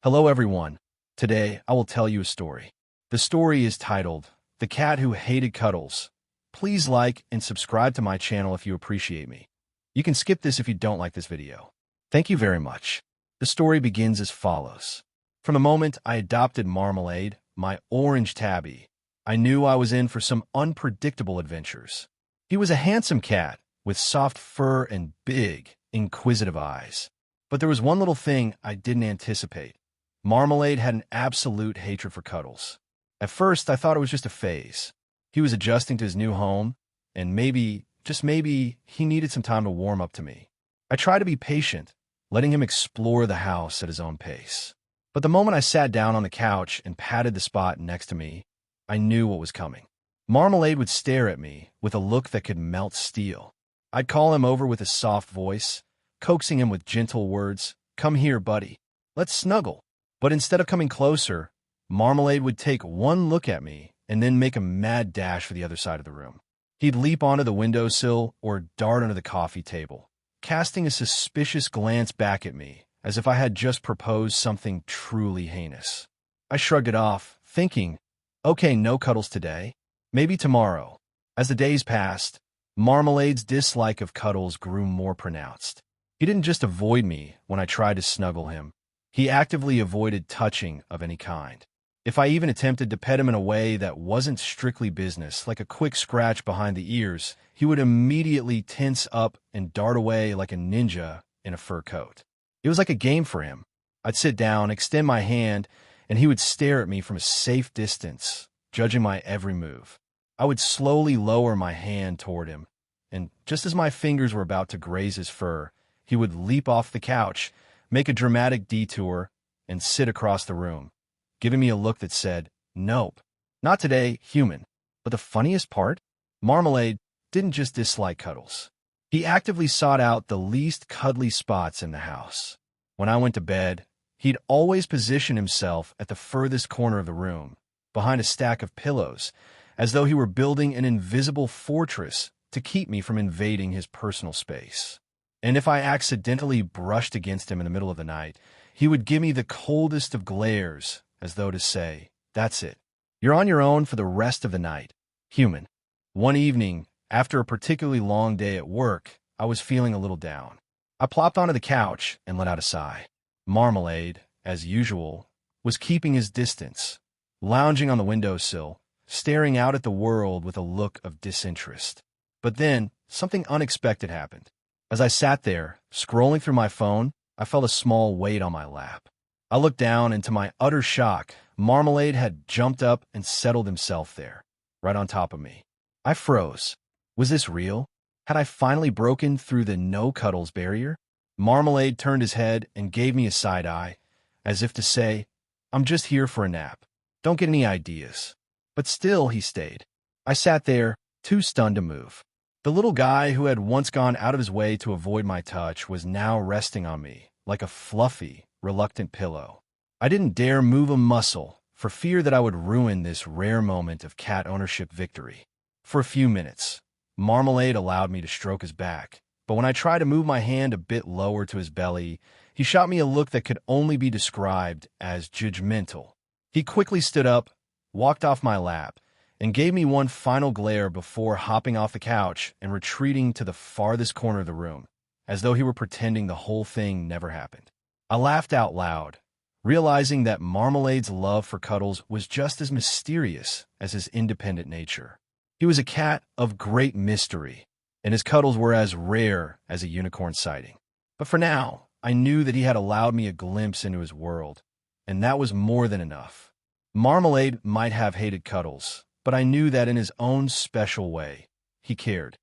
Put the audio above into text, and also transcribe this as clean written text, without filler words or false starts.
Hello everyone. Today I will tell you a story. The story is titled, The Cat Who Hated Cuddles. Please like and subscribe to my channel if you appreciate me. You can skip this if you don't like this video. Thank you very much. The story begins as follows. From the moment I adopted Marmalade, my orange tabby, I knew I was in for some unpredictable adventures. He was a handsome cat with soft fur and big, inquisitive eyes. But there was one little thing I didn't anticipate. Marmalade had an absolute hatred for cuddles. At first, I thought it was just a phase. He was adjusting to his new home, and maybe, just maybe, he needed some time to warm up to me. I tried to be patient, letting him explore the house at his own pace. But the moment I sat down on the couch and patted the spot next to me, I knew what was coming. Marmalade would stare at me with a look that could melt steel. I'd call him over with a soft voice, coaxing him with gentle words, "Come here, buddy. Let's snuggle." But instead of coming closer, Marmalade would take one look at me and then make a mad dash for the other side of the room. He'd leap onto the windowsill or dart under the coffee table, casting a suspicious glance back at me as if I had just proposed something truly heinous. I shrugged it off, thinking, okay, no cuddles today, maybe tomorrow. As the days passed, Marmalade's dislike of cuddles grew more pronounced. He didn't just avoid me when I tried to snuggle him. He actively avoided touching of any kind. If I even attempted to pet him in a way that wasn't strictly business, like a quick scratch behind the ears, he would immediately tense up and dart away like a ninja in a fur coat. It was like a game for him. I'd sit down, extend my hand, and he would stare at me from a safe distance, judging my every move. I would slowly lower my hand toward him, and just as my fingers were about to graze his fur, he would leap off the couch, make a dramatic detour, and sit across the room, giving me a look that said, "Nope, not today, human." But the funniest part? Marmalade didn't just dislike cuddles. He actively sought out the least cuddly spots in the house. When I went to bed, he'd always position himself at the furthest corner of the room, behind a stack of pillows, as though he were building an invisible fortress to keep me from invading his personal space. And if I accidentally brushed against him in the middle of the night, he would give me the coldest of glares, as though to say, "That's it. You're on your own for the rest of the night, human." One evening, after a particularly long day at work, I was feeling a little down. I plopped onto the couch and let out a sigh. Marmalade, as usual, was keeping his distance, lounging on the windowsill, staring out at the world with a look of disinterest. But then, something unexpected happened. As I sat there, scrolling through my phone, I felt a small weight on my lap. I looked down, and to my utter shock, Marmalade had jumped up and settled himself there, right on top of me. I froze. Was this real? Had I finally broken through the no-cuddles barrier? Marmalade turned his head and gave me a side eye, as if to say, "I'm just here for a nap. Don't get any ideas." But still he stayed. I sat there, too stunned to move. The little guy who had once gone out of his way to avoid my touch was now resting on me like a fluffy, reluctant pillow. I didn't dare move a muscle for fear that I would ruin this rare moment of cat ownership victory. For a few minutes, Marmalade allowed me to stroke his back, but when I tried to move my hand a bit lower to his belly, he shot me a look that could only be described as judgmental. He quickly stood up, walked off my lap, and gave me one final glare before hopping off the couch and retreating to the farthest corner of the room, as though he were pretending the whole thing never happened. I laughed out loud, realizing that Marmalade's love for cuddles was just as mysterious as his independent nature. He was a cat of great mystery, and his cuddles were as rare as a unicorn sighting. But for now, I knew that he had allowed me a glimpse into his world, and that was more than enough. Marmalade might have hated cuddles, but I knew that in his own special way, he cared.